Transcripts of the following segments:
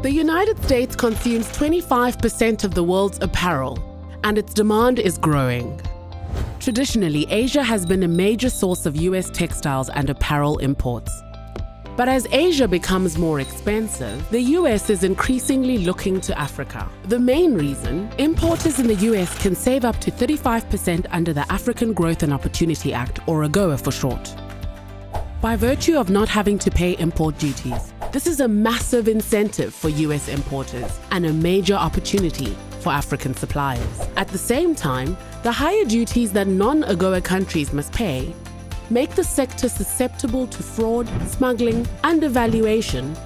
The United States consumes 25% of the world's apparel, and its demand is growing. Traditionally, Asia has been a major source of US textiles and apparel imports. But as Asia becomes more expensive, the US is increasingly looking to Africa. The main reason, importers in the US can save up to 35% under the African Growth and Opportunity Act, or AGOA for short. By virtue of not having to pay import duties, this is a massive incentive for US importers and a major opportunity for African suppliers. At the same time, the higher duties that non-AGOA countries must pay make the sector susceptible to fraud, smuggling, undervaluation,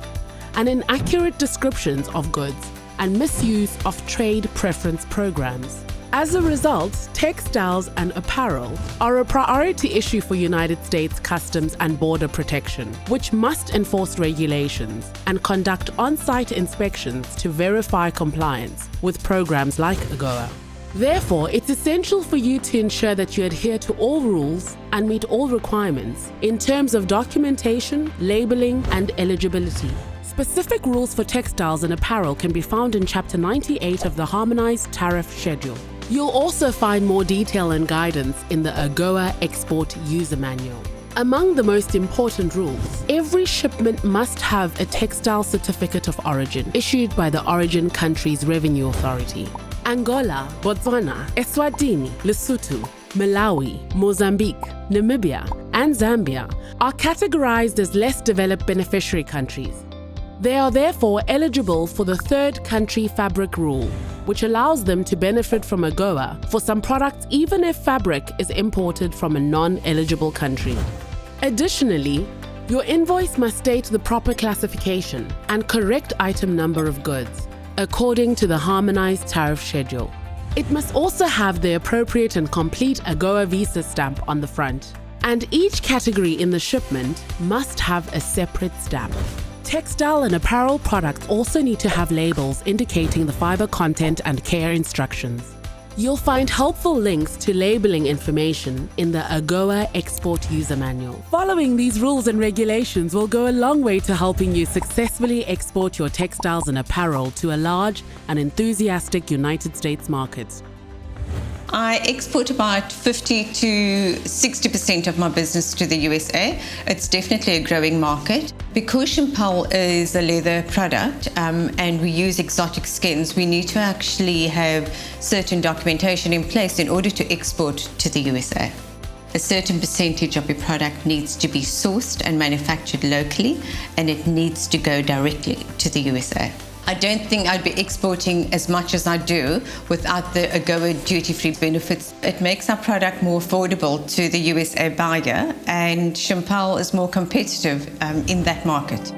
and inaccurate descriptions of goods and misuse of trade preference programs. As a result, textiles and apparel are a priority issue for United States Customs and Border Protection, which must enforce regulations and conduct on-site inspections to verify compliance with programs like AGOA. Therefore, it's essential for you to ensure that you adhere to all rules and meet all requirements in terms of documentation, labeling, and eligibility. Specific rules for textiles and apparel can be found in Chapter 98 of the Harmonized Tariff Schedule. You'll also find more detail and guidance in the AGOA Export User Manual. Among the most important rules, every shipment must have a textile certificate of origin issued by the origin country's revenue authority. Angola, Botswana, Eswatini, Lesotho, Malawi, Mozambique, Namibia, and Zambia are categorized as less developed beneficiary countries. They are therefore eligible for the third country fabric rule, which allows them to benefit from AGOA for some products even if fabric is imported from a non-eligible country. Additionally, your invoice must state the proper classification and correct item number of goods, according to the Harmonized Tariff Schedule. It must also have the appropriate and complete AGOA visa stamp on the front, and each category in the shipment must have a separate stamp. Textile and apparel products also need to have labels indicating the fiber content and care instructions. You'll find helpful links to labeling information in the AGOA Export User Manual. Following these rules and regulations will go a long way to helping you successfully export your textiles and apparel to a large and enthusiastic United States market. I export about 50 to 60% of my business to the USA. It's definitely a growing market. Because Champal is a leather product and we use exotic skins, we need to actually have certain documentation in place in order to export to the USA. A certain percentage of your product needs to be sourced and manufactured locally, and it needs to go directly to the USA. I don't think I'd be exporting as much as I do without the AGOA duty-free benefits. It makes our product more affordable to the USA buyer, and Champal is more competitive in that market.